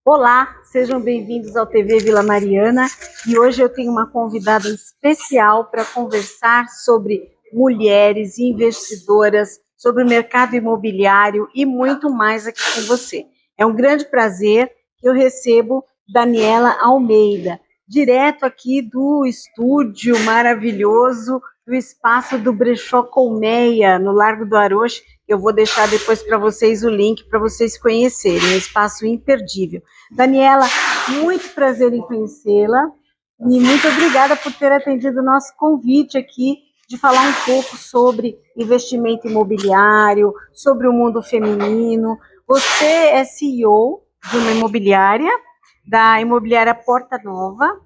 Olá, sejam bem-vindos ao TV Vila Mariana e hoje eu tenho uma convidada especial para conversar sobre mulheres investidoras, sobre o mercado imobiliário e muito mais aqui com você. É um grande prazer que eu recebo Daniela Almeida, direto aqui do estúdio maravilhoso do espaço do Brechó Colmeia, no Largo do Aroche. Eu vou deixar depois para vocês o link para vocês conhecerem, um espaço imperdível. Daniela, muito prazer em conhecê-la e muito obrigada por ter atendido o nosso convite aqui de falar um pouco sobre investimento imobiliário, sobre o mundo feminino. Você é CEO de uma imobiliária, da imobiliária Porta Nova,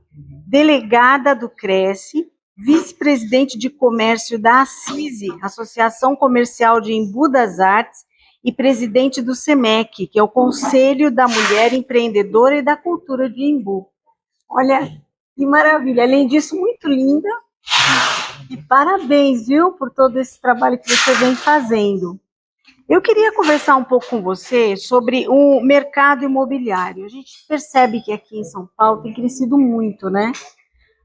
delegada do Cresce, vice-presidente de comércio da Assise, Associação Comercial de Embu das Artes, e presidente do SEMEC, que é o Conselho da Mulher Empreendedora e da Cultura de Embu. Olha, que maravilha. Além disso, muito linda. E parabéns, viu, por todo esse trabalho que você vem fazendo. Eu queria conversar um pouco com você sobre o mercado imobiliário. A gente percebe que aqui em São Paulo tem crescido muito, né?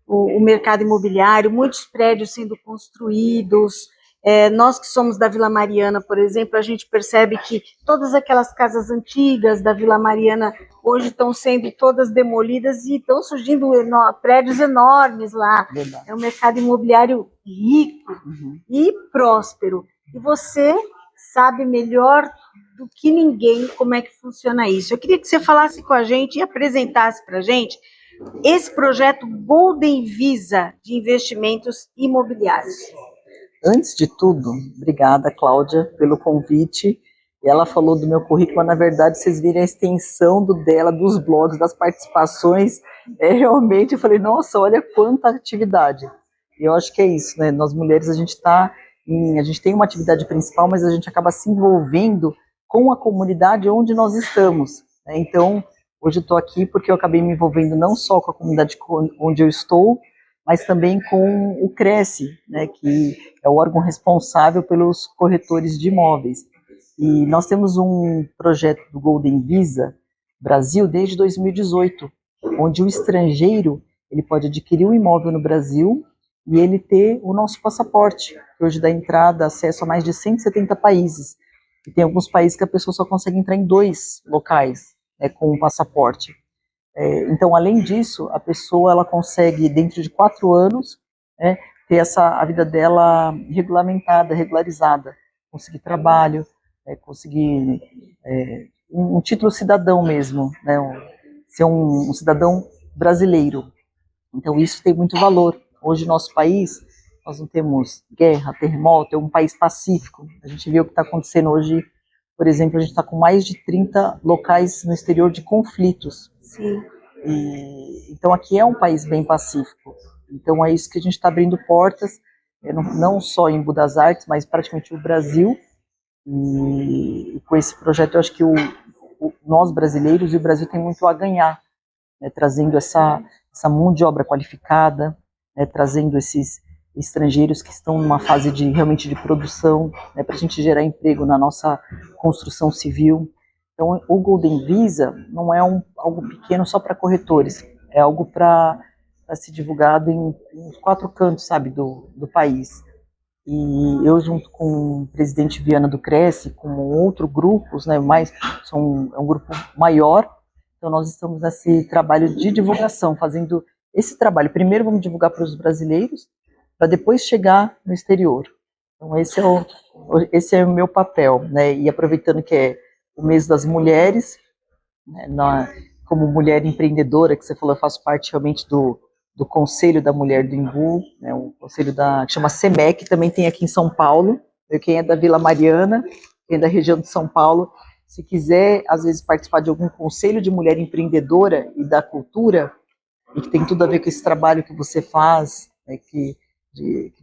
O mercado imobiliário, muitos prédios sendo construídos. Nós que somos da Vila Mariana, por exemplo, a gente percebe que todas aquelas casas antigas da Vila Mariana hoje estão sendo todas demolidas e estão surgindo prédios enormes lá. Verdade. É um mercado imobiliário rico e próspero. E você sabe melhor do que ninguém como é que funciona isso. Eu queria que você falasse com a gente e apresentasse para a gente esse projeto Golden Visa de investimentos imobiliários. Antes de tudo, obrigada, Cláudia, pelo convite. Ela falou do meu currículo, mas na verdade vocês viram a extensão dela, dos blogs, das participações. Realmente, eu falei, nossa, olha quanta atividade. E eu acho que é isso, né? Nós mulheres, a gente tem uma atividade principal, mas a gente acaba se envolvendo com a comunidade onde nós estamos, né? Então, hoje eu estou aqui porque eu acabei me envolvendo não só com a comunidade onde eu estou, mas também com o Cresce, né, que é o órgão responsável pelos corretores de imóveis. E nós temos um projeto do Golden Visa Brasil desde 2018, onde o estrangeiro ele pode adquirir um imóvel no Brasil e ele ter o nosso passaporte, que hoje dá entrada, acesso a mais de 170 países. E tem alguns países que a pessoa só consegue entrar em 2 locais, né, com o passaporte. Então, além disso, a pessoa ela consegue, dentro de 4 anos, né, ter a vida dela regulamentada, regularizada, conseguir trabalho, conseguir um título cidadão mesmo, né, ser um cidadão brasileiro. Então, isso tem muito valor. Hoje, no nosso país, nós não temos guerra, terremoto, é um país pacífico. A gente vê o que está acontecendo hoje. Por exemplo, a gente está com mais de 30 locais no exterior de conflitos. Sim. Então aqui é um país bem pacífico. Então é isso que a gente está abrindo portas, não só em Embu das Artes, mas praticamente o Brasil. E com esse projeto eu acho que nós brasileiros e o Brasil tem muito a ganhar, né, trazendo essa mão de obra qualificada, né, trazendo esses estrangeiros que estão numa fase realmente de produção, né, para a gente gerar emprego na nossa construção civil. Então, o Golden Visa não é algo pequeno só para corretores, é algo para ser divulgado em 4 cantos, sabe, do país. E eu, junto com o presidente Viana do Cresce, com outros grupos, né, é um grupo maior, então nós estamos nesse trabalho de divulgação, fazendo esse trabalho. Primeiro vamos divulgar para os brasileiros, para depois chegar no exterior. Então esse é o meu papel, né, e aproveitando que é o mês das mulheres, né, como mulher empreendedora, que você falou, eu faço parte realmente do Conselho da Mulher do Embu, né, o conselho que chama SEMEC, também tem aqui em São Paulo. Quem é da Vila Mariana, quem é da região de São Paulo, se quiser, às vezes, participar de algum conselho de mulher empreendedora e da cultura, e que tem tudo a ver com esse trabalho que você faz, né, que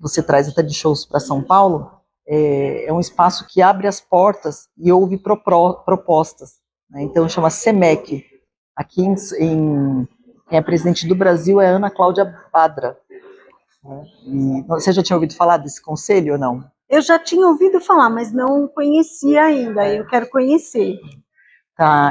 você traz até de shows para São Paulo, é um espaço que abre as portas e ouve propostas, né? Então chama SEMEC. Aqui quem é presidente do Brasil é Ana Cláudia Badra, né? Você já tinha ouvido falar desse conselho ou não? Eu já tinha ouvido falar, mas não conhecia ainda, eu quero conhecer.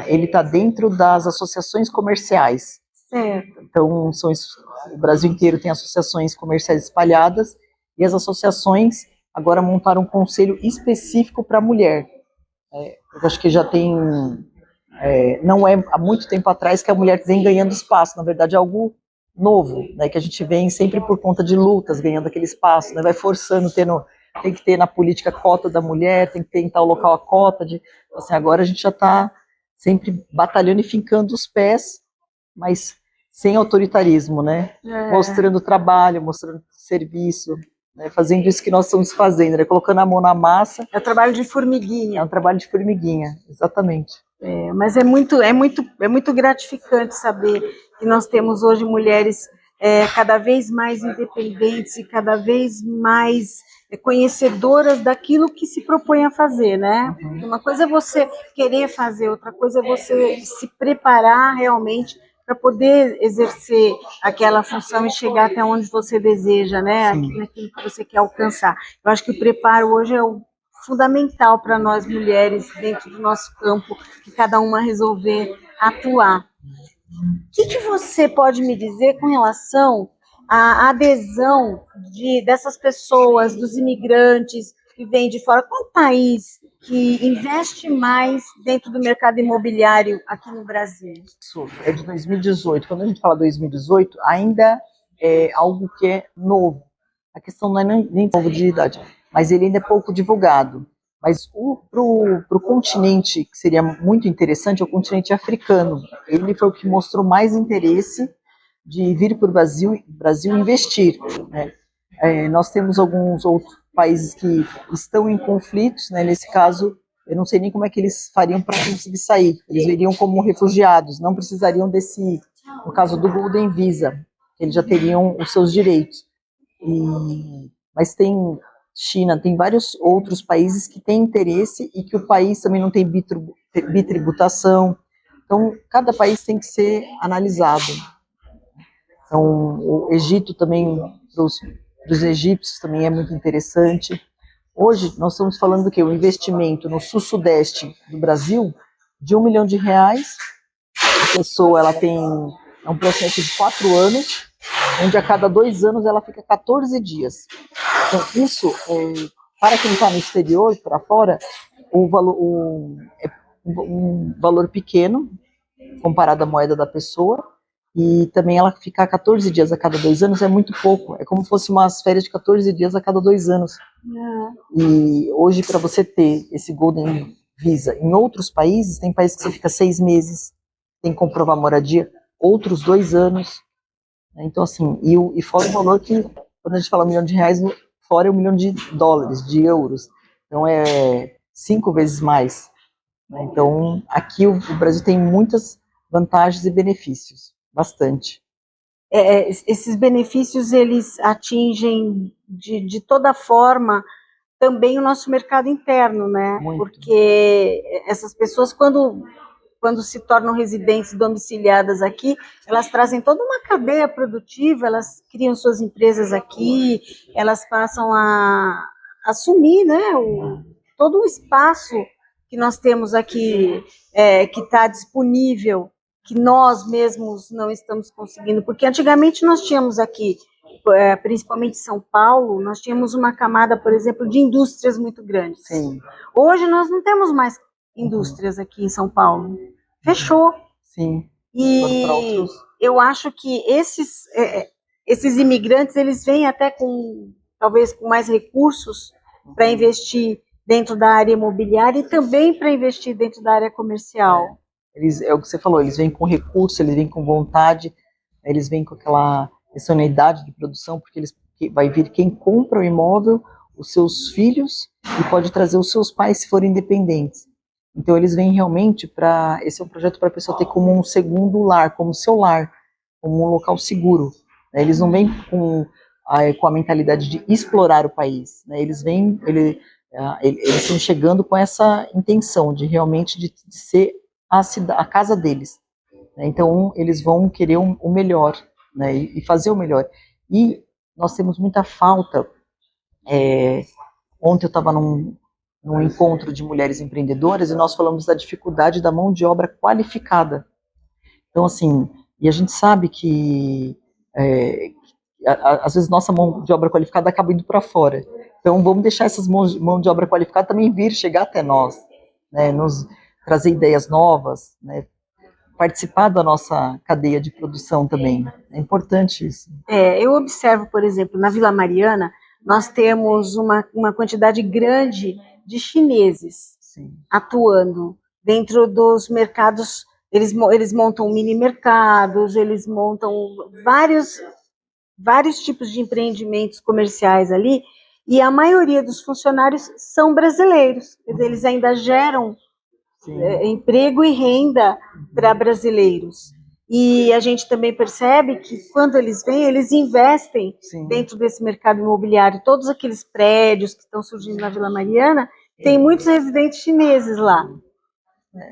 Ele tá dentro das associações comerciais. Certo. Então, o Brasil inteiro tem associações comerciais espalhadas, e as associações agora montaram um conselho específico para a mulher. Eu acho que já tem, não é há muito tempo atrás que a mulher vem ganhando espaço, na verdade é algo novo, né, que a gente vem sempre por conta de lutas ganhando aquele espaço, né, vai forçando, tem que ter na política a cota da mulher, tem que ter em tal local a cota, assim, agora a gente já está sempre batalhando e fincando os pés, mas sem autoritarismo, né, mostrando trabalho, mostrando serviço, né, fazendo isso que nós estamos fazendo, né, colocando a mão na massa. É o trabalho de formiguinha. É um trabalho de formiguinha, exatamente. Mas é muito gratificante saber que nós temos hoje mulheres cada vez mais independentes e cada vez mais conhecedoras daquilo que se propõe a fazer, né? Uma coisa é você querer fazer, outra coisa é você se preparar realmente para poder exercer aquela função e chegar até onde você deseja, né? Naquilo que você quer alcançar. Eu acho que o preparo hoje é o fundamental para nós mulheres dentro do nosso campo, que cada uma resolver atuar. O que você pode me dizer com relação à adesão dessas pessoas, dos imigrantes que vêm de fora? Qual país que investe mais dentro do mercado imobiliário aqui no Brasil? Isso é de 2018. Quando a gente fala 2018, ainda é algo que é novo. A questão não é nem novo de idade, mas ele ainda é pouco divulgado. Mas para o continente que seria muito interessante é o continente africano. Ele foi o que mostrou mais interesse de vir para o Brasil investir, né? Nós temos alguns outros países que estão em conflitos, né? Nesse caso, eu não sei nem como é que eles fariam para conseguir sair. Eles viriam como refugiados, não precisariam no caso do Golden Visa, eles já teriam os seus direitos. Mas tem China, tem vários outros países que têm interesse e que o país também não tem bitributação. Então, cada país tem que ser analisado. Então, o Egito também, para os egípcios também é muito interessante. Hoje, nós estamos falando do quê? O investimento no sul-sudeste do Brasil de R$1 milhão. A pessoa é um processo de 4 anos, onde a cada 2 anos ela fica 14 dias. Então, isso, para quem está no exterior, para fora, é um valor pequeno, comparado à moeda da pessoa, e também ela ficar 14 dias a cada 2 anos é muito pouco, é como se fosse umas férias de 14 dias a cada 2 anos. E hoje, para você ter esse Golden Visa em outros países, tem países que você fica 6 meses, tem que comprovar moradia, outros 2 anos. Então, assim, e fora o valor que, quando a gente fala R$1 milhão, fora é $1 milhão, de euros. Então, é 5 vezes mais. Né? Então, aqui o Brasil tem muitas vantagens e benefícios, bastante. Esses benefícios, eles atingem de toda forma também o nosso mercado interno, né? Muito. Porque essas pessoas, quando se tornam residentes domiciliadas aqui, elas trazem toda uma cadeia produtiva, elas criam suas empresas aqui, elas passam a assumir, né, todo o espaço que nós temos aqui, que está disponível, que nós mesmos não estamos conseguindo, porque antigamente nós tínhamos aqui, principalmente em São Paulo, nós tínhamos uma camada, por exemplo, de indústrias muito grandes. Sim. Hoje nós não temos mais indústrias aqui em São Paulo. Fechou. Sim. E eu acho que esses imigrantes, eles vêm até talvez com mais recursos para investir dentro da área imobiliária e também para investir dentro da área comercial. É o que você falou, eles vêm com recurso, eles vêm com vontade, eles vêm com essa unidade de produção, porque vai vir quem compra o imóvel, os seus filhos, e pode trazer os seus pais se forem independentes. Então eles vêm realmente esse é um projeto para a pessoa ter como um segundo lar, como seu lar, como um local seguro. Né? Eles não vêm com a mentalidade de explorar o país, né? Eles estão chegando com essa intenção de realmente de ser a casa deles. Né? Então eles vão querer o melhor, né? E fazer o melhor. E nós temos muita falta. Ontem eu estava num encontro de mulheres empreendedoras e nós falamos da dificuldade da mão de obra qualificada. Então, assim, e a gente sabe que às vezes nossa mão de obra qualificada acaba indo para fora. Então, vamos deixar essas mão de obra qualificada também vir, chegar até nós, né, nos trazer ideias novas, né, participar da nossa cadeia de produção também. É importante isso. Eu observo, por exemplo, na Vila Mariana, nós temos uma quantidade grande de chineses Sim. atuando dentro dos mercados. Eles montam mini mercados, eles montam vários tipos de empreendimentos comerciais ali, e a maioria dos funcionários são brasileiros. Quer dizer, eles ainda geram emprego e renda para brasileiros. E a gente também percebe que quando eles vêm, eles investem dentro desse mercado imobiliário. Todos aqueles prédios que estão surgindo na Vila Mariana, tem muitos residentes chineses lá.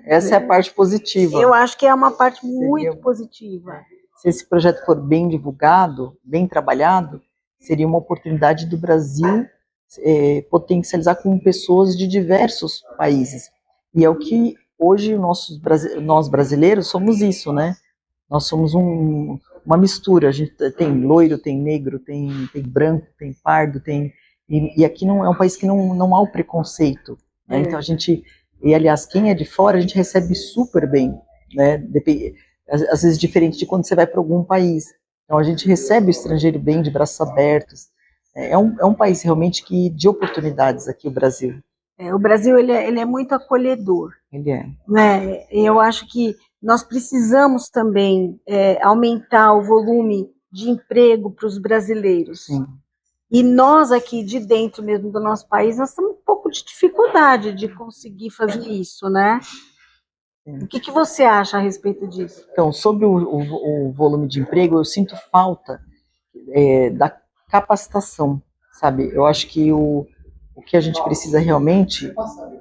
Essa é a parte positiva. Eu acho que é uma parte muito positiva. Se esse projeto for bem divulgado, bem trabalhado, seria uma oportunidade do Brasil potencializar com pessoas de diversos países. E é o que hoje nós brasileiros somos isso, né? Nós somos uma mistura. A gente tem loiro, tem negro, tem branco, tem pardo, e aqui não é um país que não há o preconceito, né? Então a gente, e aliás, quem é de fora a gente recebe super bem, né? Às vezes diferente de quando você vai para algum país. Então a gente recebe o estrangeiro bem, de braços abertos. É um país realmente de oportunidades aqui, o Brasil. O Brasil ele é muito acolhedor. Ele é. Né? Eu acho que nós precisamos também aumentar o volume de emprego para os brasileiros. Sim. E nós aqui de dentro mesmo do nosso país, nós temos um pouco de dificuldade de conseguir fazer isso, né? O que você acha a respeito disso? Então, sobre o volume de emprego, eu sinto falta da capacitação, sabe? Eu acho que o que a gente precisa realmente,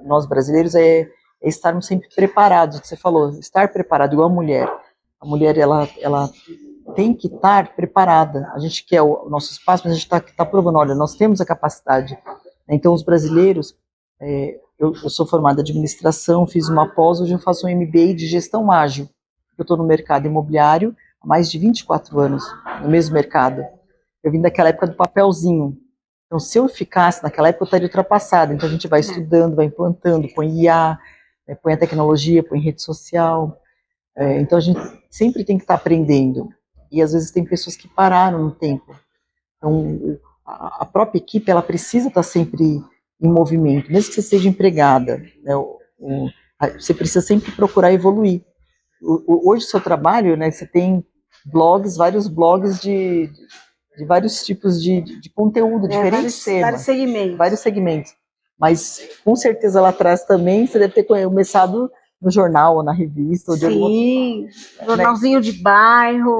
nós brasileiros, é estarmos sempre preparados. O que você falou, estar preparado, igual a mulher. A mulher, ela tem que estar preparada. A gente quer o nosso espaço, mas a gente está provando, olha, nós temos a capacidade. Então, os brasileiros, eu sou formada em administração, fiz uma pós, hoje eu faço um MBA de gestão ágil. Eu estou no mercado imobiliário há mais de 24 anos, no mesmo mercado. Eu vim daquela época do papelzinho. Então, se eu ficasse naquela época, eu estaria ultrapassada. Então, a gente vai estudando, vai implantando, põe IA, põe a tecnologia, põe rede social. Então, a gente sempre tem que estar aprendendo. E, às vezes, tem pessoas que pararam no tempo. Então, a própria equipe, ela precisa estar sempre em movimento, mesmo que você seja empregada, né, você precisa sempre procurar evoluir. Hoje, o seu trabalho, né, você tem blogs, vários blogs de vários tipos de conteúdo, diferentes temas. Vários segmentos. Mas, com certeza, lá atrás também, você deve ter começado no jornal ou na revista. Ou Sim, jornalzinho de bairro.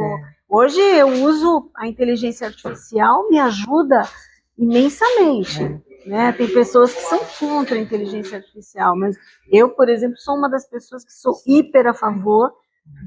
Hoje eu uso a inteligência artificial, me ajuda imensamente. Né? Tem pessoas que são contra a inteligência artificial, mas eu, por exemplo, sou uma das pessoas que sou hiper a favor,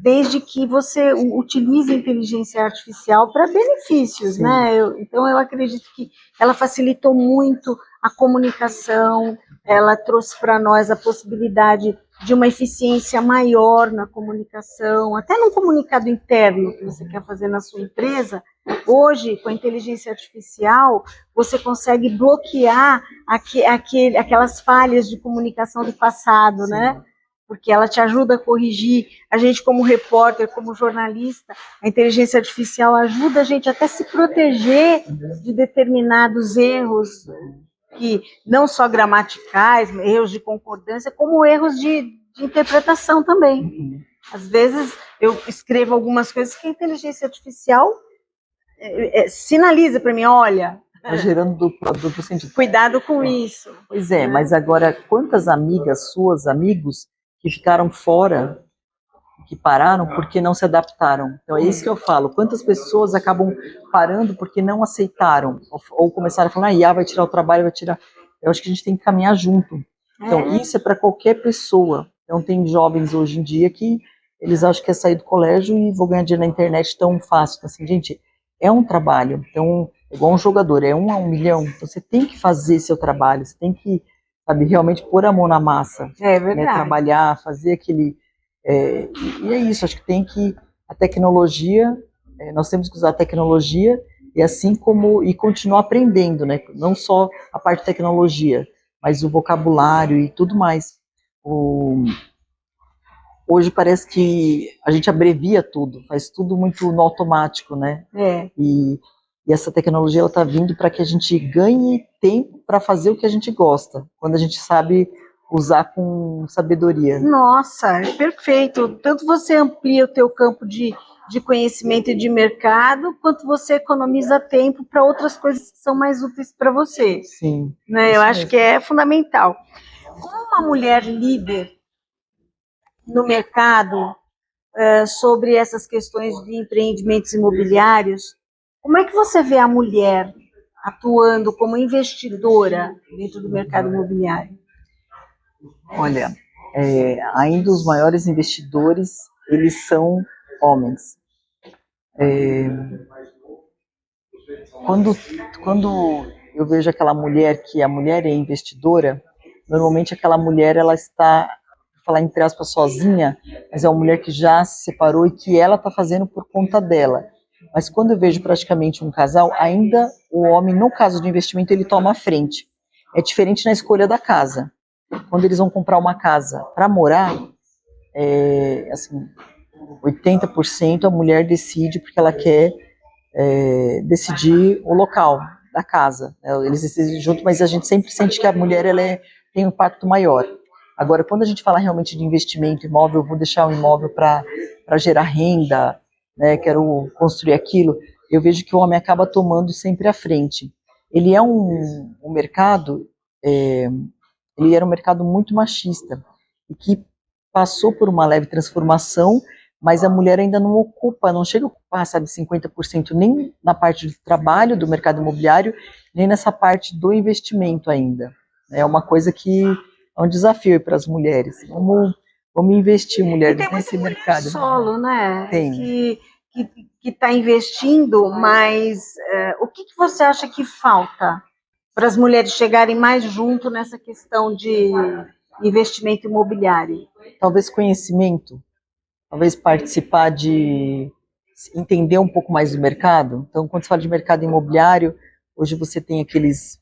desde que você utilize a inteligência artificial para benefícios, né? Então eu acredito que ela facilitou muito a comunicação, ela trouxe para nós a possibilidade de uma eficiência maior na comunicação, até no comunicado interno que você quer fazer na sua empresa. Hoje, com a inteligência artificial, você consegue bloquear aquelas falhas de comunicação do passado, né? Porque ela te ajuda a corrigir. A gente, como repórter, como jornalista, a inteligência artificial ajuda a gente até se proteger de determinados erros, que não só gramaticais, erros de concordância, como erros de interpretação também. Às vezes, eu escrevo algumas coisas que a inteligência artificial sinaliza para mim, olha... Está gerando duplo sentido. Cuidado com isso. Pois é, mas agora, quantas amigas suas, amigos, que ficaram fora, que pararam porque não se adaptaram? Então é isso que eu falo, quantas pessoas acabam parando porque não aceitaram, ou começaram a falar, a IA vai tirar o trabalho, vai tirar... Eu acho que a gente tem que caminhar junto. Então isso é para qualquer pessoa. Então tem jovens hoje em dia que eles acham que é sair do colégio e vou ganhar dinheiro na internet tão fácil. Então, assim, gente, é um trabalho, então, igual um jogador, é 1 a 1 milhão, então você tem que fazer seu trabalho, você tem que sabe, realmente pôr a mão na massa, É né, verdade. trabalhar, fazer aquele... e é isso, acho que tem que... A tecnologia, nós temos que usar a tecnologia e assim como... E continuar aprendendo, né? Não só a parte de tecnologia, mas o vocabulário e tudo mais. Hoje parece que a gente abrevia tudo, faz tudo muito no automático, né? E essa tecnologia ela está vindo para que a gente ganhe tempo para fazer o que a gente gosta, quando a gente sabe usar com sabedoria. Nossa, é perfeito. Tanto você amplia o teu campo de conhecimento e de mercado, quanto você economiza tempo para outras coisas que são mais úteis para você. Sim. Né? Eu acho que é fundamental. Como uma mulher líder no mercado, sobre essas questões de empreendimentos imobiliários, como é que você vê a mulher atuando como investidora dentro do mercado imobiliário? Olha, ainda os maiores investidores, eles são homens. Quando eu vejo aquela mulher que a mulher é investidora, normalmente aquela mulher ela está, vou falar entre aspas, sozinha, mas é uma mulher que já se separou e que ela está fazendo por conta dela. Mas quando eu vejo praticamente um casal, ainda o homem, no caso de investimento, ele toma a frente. É diferente na escolha da casa. Quando eles vão comprar uma casa para morar, assim, 80% a mulher decide porque ela quer decidir o local da casa. Eles decidem junto, mas a gente sempre sente que a mulher tem um impacto maior. Agora, quando a gente fala realmente de investimento imóvel, eu vou deixar o imóvel para gerar renda, né, quero construir aquilo, eu vejo que o homem acaba tomando sempre a frente. Ele é um mercado, ele era um mercado muito machista, e que passou por uma leve transformação, mas a mulher ainda não ocupa, não chega a ocupar, sabe, 50% nem na parte do trabalho do mercado imobiliário, nem nessa parte do investimento ainda. É uma coisa que é um desafio para as mulheres. Vamos investir, mulheres, nesse mercado. Solo, né? Tem. Que está investindo, mas o que você acha que falta para as mulheres chegarem mais junto nessa questão de investimento imobiliário? Talvez conhecimento, talvez participar de entender um pouco mais do mercado. Então, quando você fala de mercado imobiliário, hoje você tem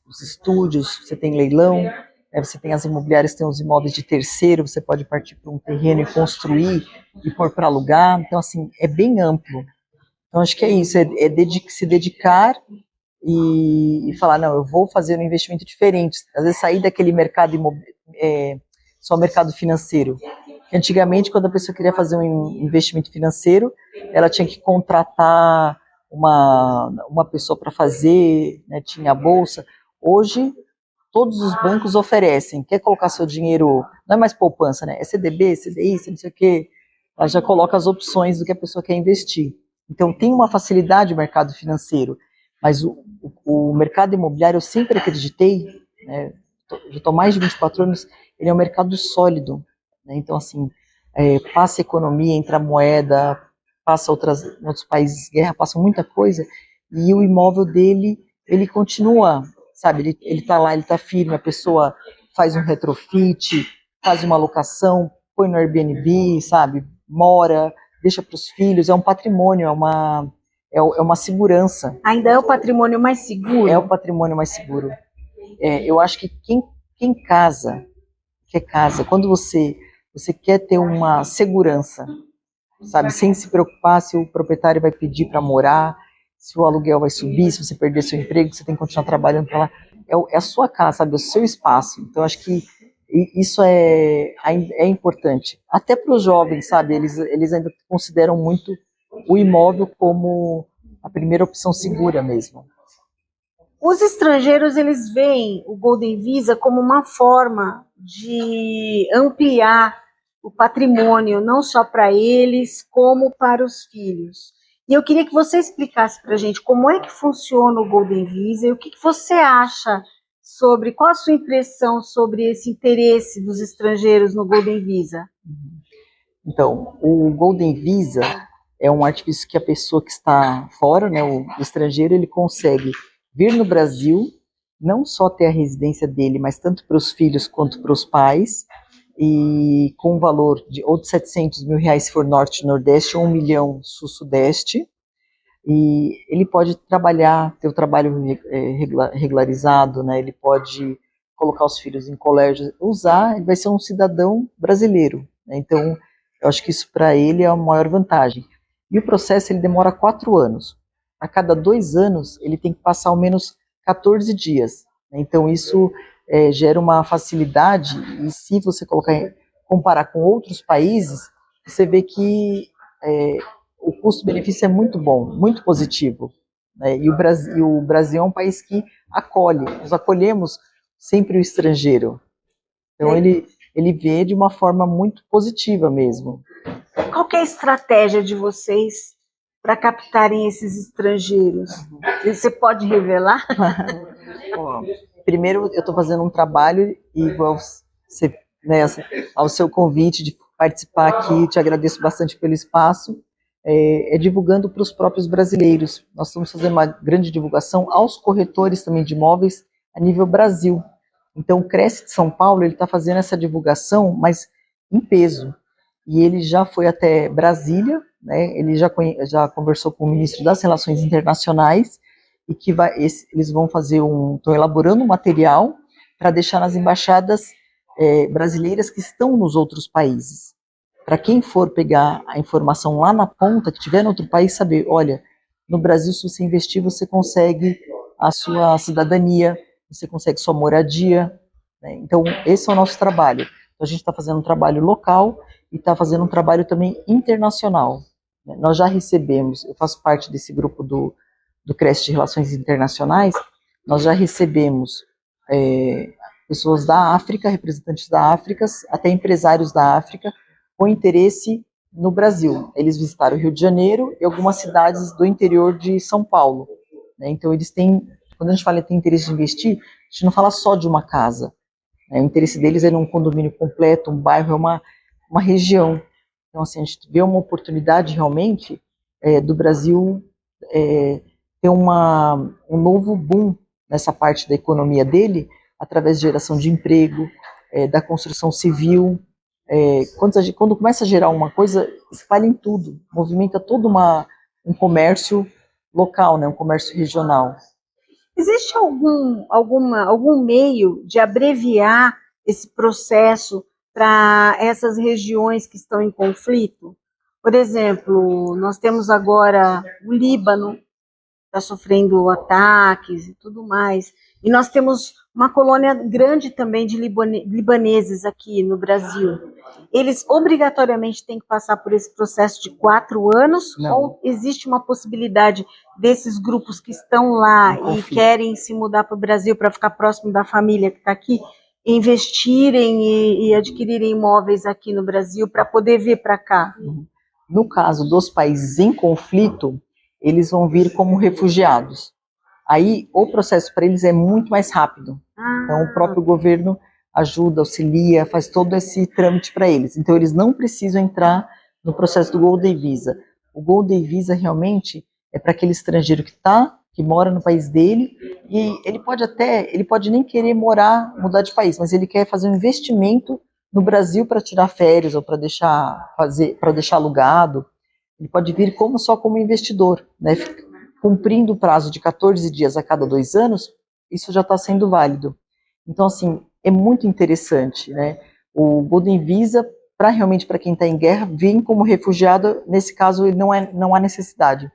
os estúdios, você tem leilão, você tem as imobiliárias, tem os imóveis de terceiro, você pode partir para um terreno e construir e pôr para alugar. Então, assim, é bem amplo. Então, acho que é isso, se dedicar e falar, não, eu vou fazer um investimento diferente. Às vezes sair daquele mercado só mercado financeiro. Antigamente, quando a pessoa queria fazer um investimento financeiro, ela tinha que contratar uma pessoa para fazer, né, tinha a bolsa. Hoje, todos os bancos oferecem. Quer colocar seu dinheiro, não é mais poupança, né? É CDB, CDI, não sei o quê. Ela já coloca as opções do que a pessoa quer investir. Então, tem uma facilidade o mercado financeiro, mas o mercado imobiliário eu sempre acreditei, né, já estou mais de 24 anos, ele é um mercado sólido, né, então assim, passa economia, entra moeda, passa outros países guerra, passa muita coisa, e o imóvel dele, ele continua, sabe, ele está lá, ele está firme, a pessoa faz um retrofit, faz uma locação, põe no Airbnb, sabe, mora, deixa para os filhos, é um patrimônio, é uma segurança. Ainda é o patrimônio mais seguro? É o patrimônio mais seguro. Eu acho que quem casa, quando você quer ter uma segurança, sabe, sem se preocupar se o proprietário vai pedir para morar, se o aluguel vai subir, se você perder seu emprego, você tem que continuar trabalhando para lá. É a sua casa, sabe, é o seu espaço. Então, acho que isso é importante. Até para os jovens, sabe, eles ainda consideram muito o imóvel como a primeira opção segura mesmo. Os estrangeiros, eles veem o Golden Visa como uma forma de ampliar o patrimônio, não só para eles, como para os filhos. E eu queria que você explicasse para a gente como é que funciona o Golden Visa e o que você acha sobre, qual a sua impressão sobre esse interesse dos estrangeiros no Golden Visa? Então, o Golden Visa é um artifício que a pessoa que está fora, né, o estrangeiro, ele consegue vir no Brasil, não só ter a residência dele, mas tanto para os filhos quanto para os pais, e com um valor de ou de 700 mil reais se for norte e nordeste, ou 1 milhão sul-sudeste, e ele pode trabalhar, ter o trabalho regularizado, né? Ele pode colocar os filhos em colégio, usar, ele vai ser um cidadão brasileiro, né? Então, eu acho que isso para ele é a maior vantagem. E o processo ele demora 4 anos. A cada 2 anos, ele tem que passar ao menos 14 dias. Né? Então, isso gera uma facilidade, e se você comparar com outros países, você vê que o custo-benefício é muito bom, muito positivo. Né? E o Brasil é um país que acolhe, nós acolhemos sempre o estrangeiro. Então ele vê de uma forma muito positiva mesmo. Qual que é a estratégia de vocês para captarem esses estrangeiros? Você pode revelar? Ó, primeiro, eu estou fazendo um trabalho, igual você, né, ao seu convite de participar aqui, te agradeço bastante pelo espaço, divulgando para os próprios brasileiros. Nós estamos fazendo uma grande divulgação aos corretores também de imóveis a nível Brasil. Então, o Cresce de São Paulo, ele está fazendo essa divulgação, mas em peso. E ele já foi até Brasília, né, ele já conversou com o ministro das Relações Internacionais, e que eles vão estão elaborando um material para deixar nas embaixadas brasileiras que estão nos outros países. Para quem for pegar a informação lá na ponta, que estiver em outro país, saber, olha, no Brasil, se você investir, você consegue a sua cidadania, você consegue sua moradia. Né? Então, esse é o nosso trabalho. Então, a gente está fazendo um trabalho local e está fazendo um trabalho também internacional. Né? Nós já recebemos, eu faço parte desse grupo do Cresce de Relações Internacionais, nós já recebemos pessoas da África, representantes da África, até empresários da África, com interesse no Brasil. Eles visitaram o Rio de Janeiro e algumas cidades do interior de São Paulo. Né? Então, eles têm, quando a gente fala que tem interesse de investir, a gente não fala só de uma casa. Né? O interesse deles é num condomínio completo, um bairro, é uma região. Então, assim, a gente vê uma oportunidade realmente do Brasil ter um novo boom nessa parte da economia dele, através de geração de emprego, da construção civil. Quando começa a gerar uma coisa, espalha em tudo, movimenta todo um comércio local, né, um comércio regional. Existe algum meio de abreviar esse processo para essas regiões que estão em conflito? Por exemplo, nós temos agora o Líbano, está sofrendo ataques e tudo mais. E nós temos uma colônia grande também de libaneses aqui no Brasil. Eles obrigatoriamente têm que passar por esse processo de 4 anos? Não. Ou existe uma possibilidade desses grupos que estão lá e querem se mudar para o Brasil para ficar próximo da família que está aqui, investirem e adquirirem imóveis aqui no Brasil para poder vir para cá? No caso dos países em conflito, eles vão vir como refugiados. Aí o processo para eles é muito mais rápido. Então o próprio governo ajuda, auxilia, faz todo esse trâmite para eles. Então eles não precisam entrar no processo do Golden Visa. O Golden Visa realmente é para aquele estrangeiro que mora no país dele, e ele pode nem querer mudar de país, mas ele quer fazer um investimento no Brasil para tirar férias ou para deixar alugado. Ele pode vir só como investidor, né? Cumprindo o prazo de 14 dias a cada 2 anos, isso já está sendo válido. Então, assim, é muito interessante, né? O Golden Visa, realmente para quem está em guerra, vir como refugiado, nesse caso não há necessidade.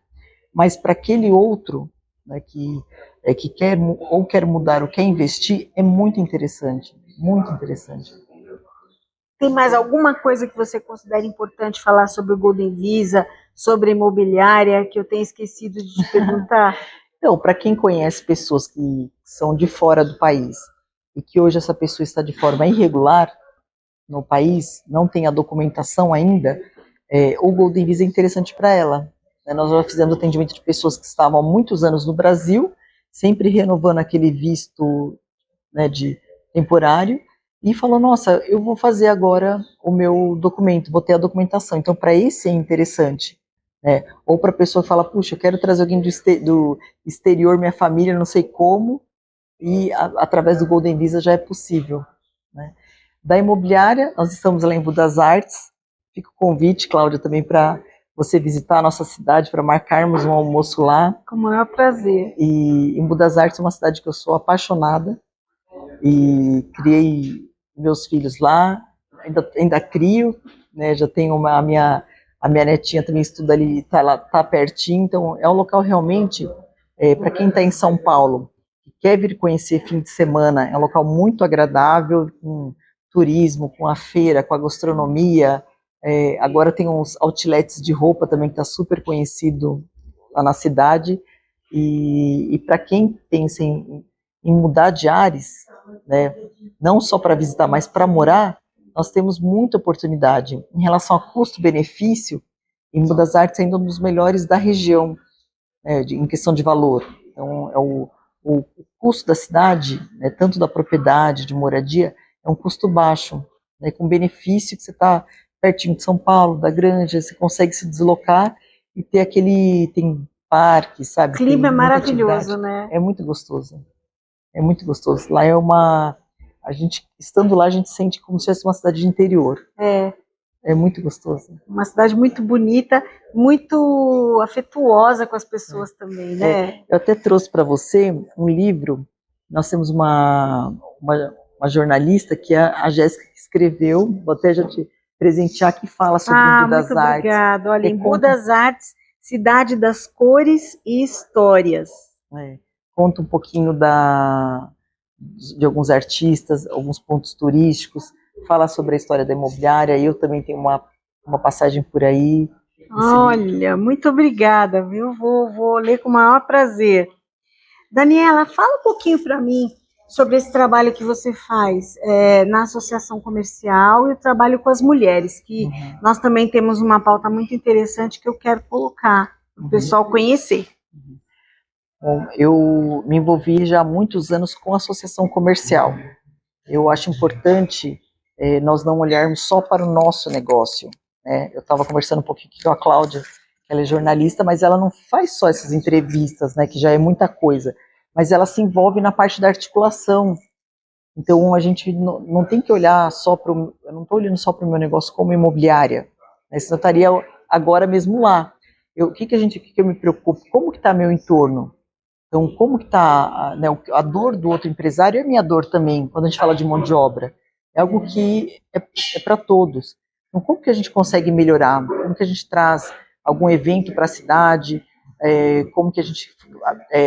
Mas para aquele outro, né, que quer mudar ou quer investir, é muito interessante, muito interessante. Tem mais alguma coisa que você considera importante falar sobre o Golden Visa, sobre a imobiliária, que eu tenha esquecido de te perguntar? Então, para quem conhece pessoas que são de fora do país e que hoje essa pessoa está de forma irregular no país, não tem a documentação ainda, o Golden Visa é interessante para ela. Nós já fizemos atendimento de pessoas que estavam há muitos anos no Brasil, sempre renovando aquele visto, né, de temporário, e falou, nossa, eu vou fazer agora o meu documento, vou ter a documentação. Então, para esse é interessante. Né? Ou para a pessoa que fala, puxa, eu quero trazer alguém do exterior, minha família, não sei como, e através do Golden Visa já é possível, né? Da imobiliária, nós estamos lá em Budas Artes. Fica o convite, Cláudia, também para você visitar a nossa cidade, para marcarmos um almoço lá. Com o maior prazer. E em Budas Artes é uma cidade que eu sou apaixonada e criei meus filhos lá, ainda crio, né? Já tenho a minha netinha também estuda ali, tá pertinho, então é um local realmente, para quem está em São Paulo, que quer vir conhecer fim de semana, é um local muito agradável, com turismo, com a feira, com a gastronomia, agora tem uns outlets de roupa também que está super conhecido lá na cidade, e para quem pensa em mudar de ares, né, não só para visitar, mas para morar, nós temos muita oportunidade. Em relação a custo-benefício, em Budas Artes é ainda um dos melhores da região, né, em questão de valor. Então, o custo da cidade, né, tanto da propriedade, de moradia, é um custo baixo, né, com benefício que você está pertinho de São Paulo, da Granja, você consegue se deslocar e ter tem parque, O sabe, tem clima é muita maravilhoso, atividade. né? É muito gostoso. É muito gostoso. Lá a gente, estando lá, a gente sente como se fosse uma cidade de interior. É. É muito gostoso. Uma cidade muito bonita, muito afetuosa com as pessoas também, né? Eu até trouxe para você um livro. Nós temos uma jornalista que é a Jéssica que escreveu, vou até já te presentear, que fala sobre o Embu Muito das Artes. obrigada. Olha, Que Embu das Artes, cidade das cores e histórias. Conta um pouquinho de alguns artistas, alguns pontos turísticos, fala sobre a história da imobiliária. Eu também tenho uma passagem por aí. Olha, muito obrigada, viu? Vou ler com o maior prazer. Daniela, fala um pouquinho para mim sobre esse trabalho que você faz na associação comercial e o trabalho com as mulheres, que nós também temos uma pauta muito interessante que eu quero colocar para o pessoal conhecer. Bom, eu me envolvi já há muitos anos com a associação comercial. Eu acho importante nós não olharmos só para o nosso negócio, né? Eu estava conversando um pouquinho com a Cláudia, ela é jornalista, mas ela não faz só essas entrevistas, né, que já é muita coisa, mas ela se envolve na parte da articulação. Então a gente não tem que olhar só para eu não estou olhando só para o meu negócio como imobiliária, né? Senão eu estaria agora mesmo lá. O que eu me preocupo? Como que está meu entorno? Então, como que está, né, a dor do outro empresário é minha dor também, quando a gente fala de mão de obra. É algo que é para todos. Então, como que a gente consegue melhorar? Como que a gente traz algum evento para a cidade? Como que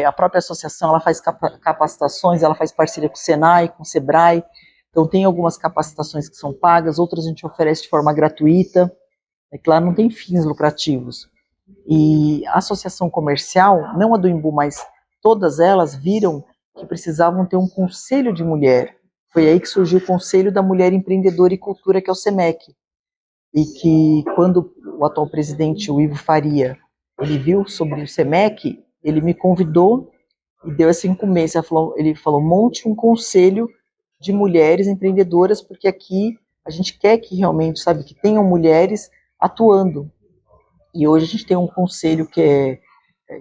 a própria associação, ela faz capacitações, ela faz parceria com o Senai, com o Sebrae. Então, tem algumas capacitações que são pagas, outras a gente oferece de forma gratuita. É claro, não tem fins lucrativos. E a associação comercial, não a do Embu, mas todas elas viram que precisavam ter um conselho de mulher. Foi aí que surgiu o Conselho da Mulher Empreendedora e Cultura, que é o SEMEC. E que quando o atual presidente, o Ivo Faria, ele viu sobre o SEMEC, ele me convidou e deu essa incumbência. Ele falou, monte um conselho de mulheres empreendedoras, porque aqui a gente quer que realmente, sabe, que tenham mulheres atuando. E hoje a gente tem um conselho que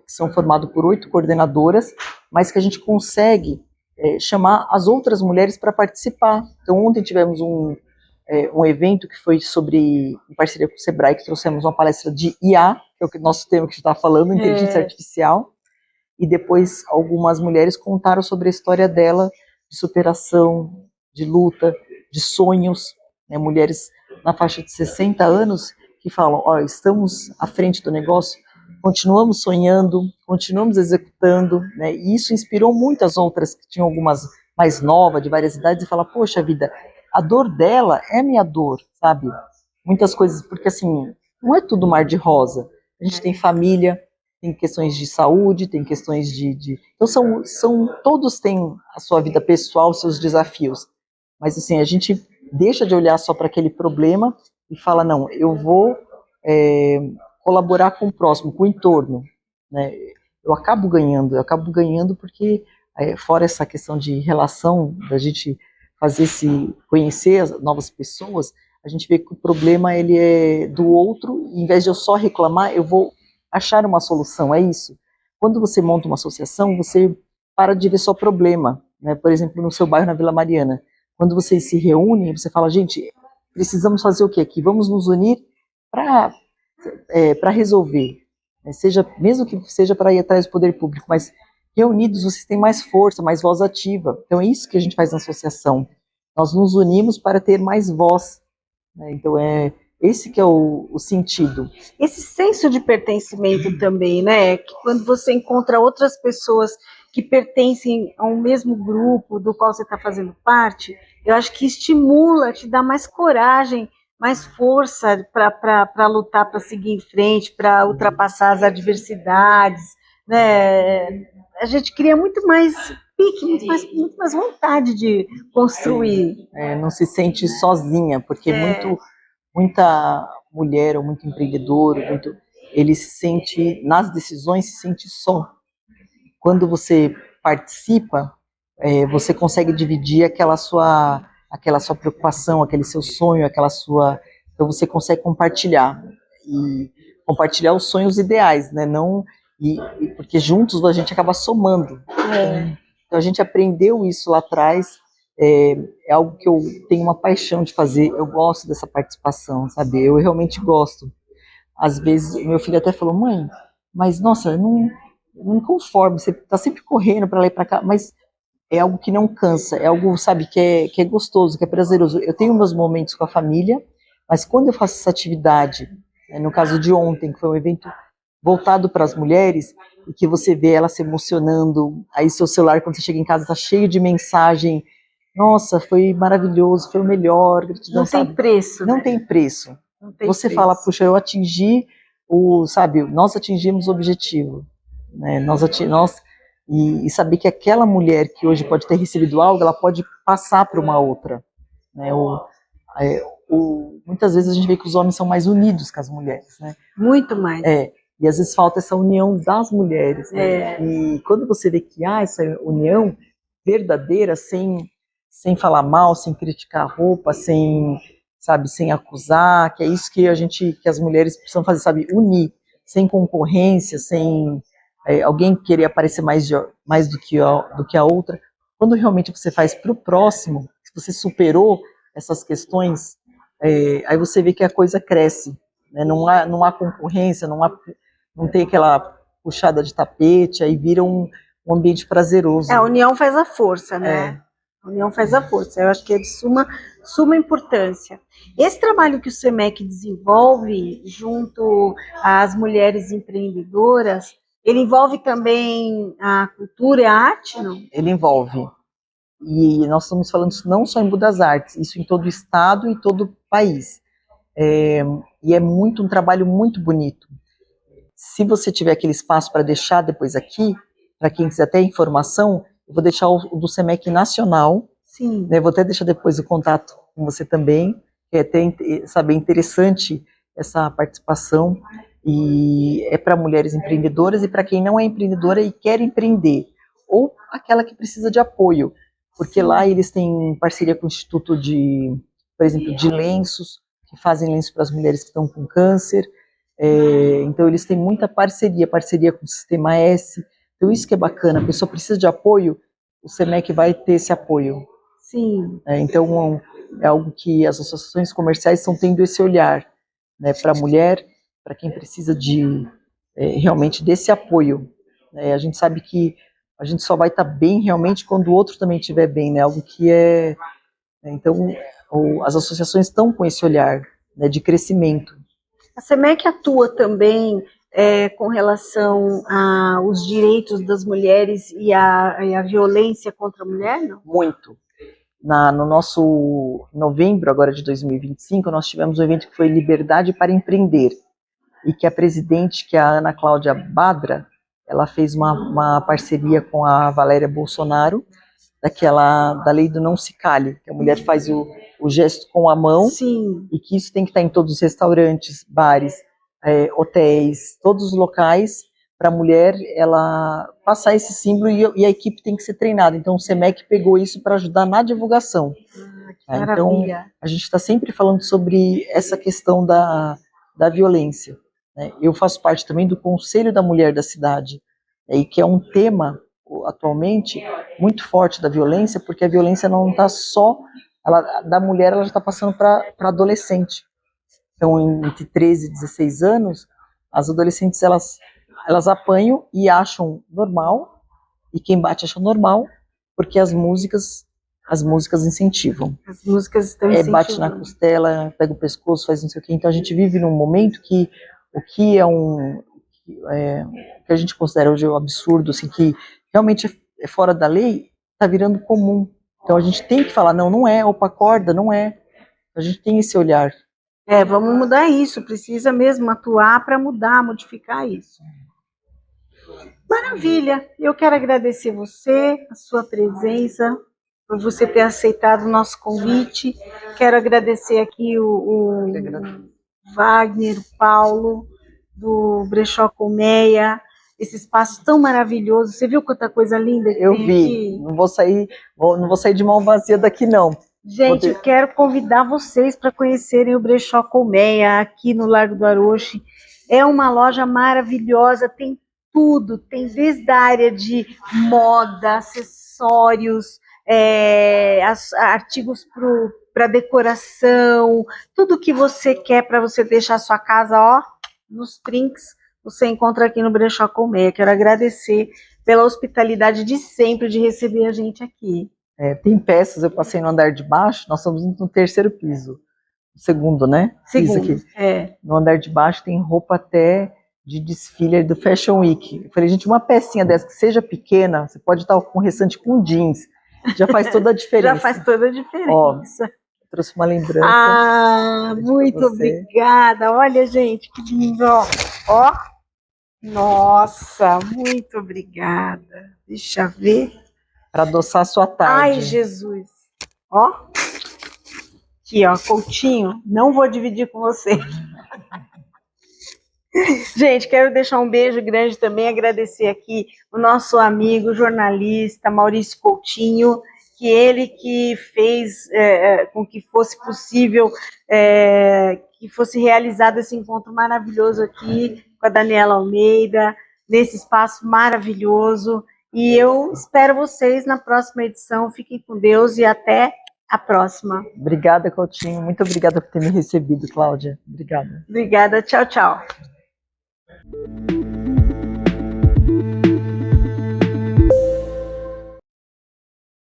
são formados por 8 coordenadoras, mas que a gente consegue chamar as outras mulheres para participar. Então ontem tivemos um evento que foi em parceria com o Sebrae, que trouxemos uma palestra de IA, que é o nosso tema que a gente está falando, inteligência artificial, e depois algumas mulheres contaram sobre a história dela, de superação, de luta, de sonhos, né? Mulheres na faixa de 60 anos que falam, estamos à frente do negócio, continuamos sonhando, continuamos executando, né? E isso inspirou muitas outras, que tinham algumas mais novas, de várias idades, e falam, poxa vida, a dor dela é minha dor, sabe? Muitas coisas, porque assim, não é tudo mar de rosa. A gente tem família, tem questões de saúde, tem questões Então todos têm a sua vida pessoal, seus desafios. Mas assim, a gente deixa de olhar só para aquele problema e fala, não, eu vou colaborar com o próximo, com o entorno, né? Eu acabo ganhando porque, fora essa questão de relação, da gente conhecer as novas pessoas, a gente vê que o problema ele é do outro, e em vez de eu só reclamar, eu vou achar uma solução, é isso. Quando você monta uma associação, você para de ver só problema, né? Por exemplo, no seu bairro, na Vila Mariana, quando vocês se reúnem, você fala, gente, precisamos fazer o quê aqui? Vamos nos unir para resolver, né? Seja, mesmo que seja para ir atrás do poder público, mas reunidos vocês têm mais força, mais voz ativa. Então é isso que a gente faz na associação. Nós nos unimos para ter mais voz, né? Então é esse que é o sentido. Esse senso de pertencimento também, né? Que quando você encontra outras pessoas que pertencem a um mesmo grupo do qual você está fazendo parte, eu acho que estimula, te dá mais coragem, mais força para lutar, para seguir em frente, para ultrapassar as adversidades, né? A gente cria muito mais pique, muito mais vontade de construir. Não se sente sozinha, porque muita mulher ou muito empreendedor, ele se sente, nas decisões, se sente só. Quando você participa, você consegue dividir aquela sua preocupação, aquele seu sonho, então você consegue compartilhar e compartilhar os sonhos ideais, né? Não porque juntos a gente acaba somando. Então a gente aprendeu isso lá atrás. É algo que eu tenho uma paixão de fazer. Eu gosto dessa participação, sabe? Eu realmente gosto. Às vezes meu filho até falou, mãe, mas nossa, eu não me conformo, você tá sempre correndo para lá e para cá, mas é algo que não cansa, é algo, sabe, que é gostoso, que é prazeroso. Eu tenho meus momentos com a família, mas quando eu faço essa atividade, no caso de ontem, que foi um evento voltado para as mulheres, e que você vê ela se emocionando, aí seu celular, quando você chega em casa, está cheio de mensagem, nossa, foi maravilhoso, foi o melhor, gratidão, não tem sabe? preço, Não né? tem preço. Não tem Você preço. fala, puxa, eu atingi sabe, nós atingimos o objetivo, né? E saber que aquela mulher que hoje pode ter recebido algo, ela pode passar para uma outra, né? Muitas vezes a gente vê que os homens são mais unidos que as mulheres, né? Muito mais. E às vezes falta essa união das mulheres, né? E quando você vê que há essa união verdadeira, sem falar mal, sem criticar a roupa, sem acusar, que é isso que que as mulheres precisam fazer, sabe? Unir, sem concorrência, sem alguém querer aparecer mais do que a outra. Quando realmente você faz para o próximo, se você superou essas questões, aí você vê que a coisa cresce, né? Não há concorrência, não tem aquela puxada de tapete, aí vira um ambiente prazeroso. A união faz a força, né? A união faz a força. Eu acho que é de suma importância. Esse trabalho que o SEMEC desenvolve junto às mulheres empreendedoras, ele envolve também a cultura e a arte, não? Ele envolve. E nós estamos falando isso não só em Budas Artes, isso em todo o estado e todo o país. E é um trabalho muito bonito. Se você tiver aquele espaço para deixar depois aqui, para quem quiser ter informação, eu vou deixar o do SEMEC Nacional. Sim. Né, vou até deixar depois o contato com você também, que é até saber interessante essa participação. E é para mulheres empreendedoras e para quem não é empreendedora e quer empreender, ou aquela que precisa de apoio, porque lá eles têm parceria com o Instituto por exemplo, de lenços, que fazem lenços para as mulheres que estão com câncer. Então eles têm muita parceria com o Sistema S. Então isso que é bacana, a pessoa precisa de apoio, o SEMEC vai ter esse apoio. Sim. Então é algo que as associações comerciais estão tendo esse olhar, né, para a mulher, para quem precisa realmente desse apoio. A gente sabe que a gente só vai estar bem realmente quando o outro também estiver bem, né? Algo que então as associações estão com esse olhar, né, de crescimento. A SEMEC atua também com relação aos direitos das mulheres e a violência contra a mulher, não? Muito. No nosso novembro agora de 2025, nós tivemos um evento que foi Liberdade para Empreender, e que a presidente, que é a Ana Cláudia Badra, ela fez uma parceria com a Valéria Bolsonaro, da lei do não se cale, que a mulher faz o gesto com a mão. Sim. E que isso tem que estar em todos os restaurantes, bares, hotéis, todos os locais, para a mulher ela passar esse símbolo, e a equipe tem que ser treinada. Então o SEMEC pegou isso para ajudar na divulgação. Que maravilha. Então a gente está sempre falando sobre essa questão da violência, né? Eu faço parte também do Conselho da Mulher da cidade, e que é um tema atualmente muito forte da violência, porque a violência não está só, da mulher, ela já está passando para adolescente. Então, entre 13 e 16 anos, as adolescentes, elas apanham e acham normal, e quem bate acha normal, porque as músicas incentivam. As músicas estão incentivando. Bate na costela, pega o pescoço, faz não sei o quê. Então a gente vive num momento que o que que a gente considera hoje um absurdo, assim, que realmente é fora da lei, está virando comum. Então a gente tem que falar, não é, opa, acorda, não é. A gente tem esse olhar. Vamos mudar isso, precisa mesmo atuar para mudar, modificar isso. Maravilha, eu quero agradecer você, a sua presença, por você ter aceitado o nosso convite. Quero agradecer aqui o Wagner, o Paulo, do Brechó Colmeia, esse espaço tão maravilhoso. Você viu quanta coisa linda que eu tem vi, aqui? Não vou sair de mão vazia daqui, não. Gente, eu quero convidar vocês para conhecerem o Brechó Colmeia, aqui no Largo do Aroche. É uma loja maravilhosa, tem tudo, tem desde a área de moda, acessórios, artigos para decoração, tudo que você quer para você deixar a sua casa, ó, nos trinks, você encontra aqui no Brechó Colmeia. Quero agradecer pela hospitalidade de sempre de receber a gente aqui. Tem peças, eu passei no andar de baixo, nós estamos no terceiro piso, segundo, né? Segundo, piso aqui. No andar de baixo tem roupa até de desfile do Fashion Week. Eu falei, gente, uma pecinha dessa que seja pequena, você pode estar com restante com jeans, já faz toda a diferença. Já faz toda a diferença. Ó, trouxe uma lembrança. Muito obrigada. Olha, gente, que lindo. Ó, nossa, muito obrigada. Deixa eu ver. Para adoçar a sua tarde. Ai, Jesus. Ó. Aqui, ó, Coutinho. Não vou dividir com você. Gente, quero deixar um beijo grande também, agradecer aqui o nosso amigo jornalista Maurício Coutinho, que ele que fez com que fosse possível, que fosse realizado esse encontro maravilhoso aqui com a Daniela Almeida, nesse espaço maravilhoso. E eu espero vocês na próxima edição. Fiquem com Deus e até a próxima. Obrigada, Coutinho. Muito obrigada por ter me recebido, Cláudia. Obrigada. Obrigada. Tchau, tchau.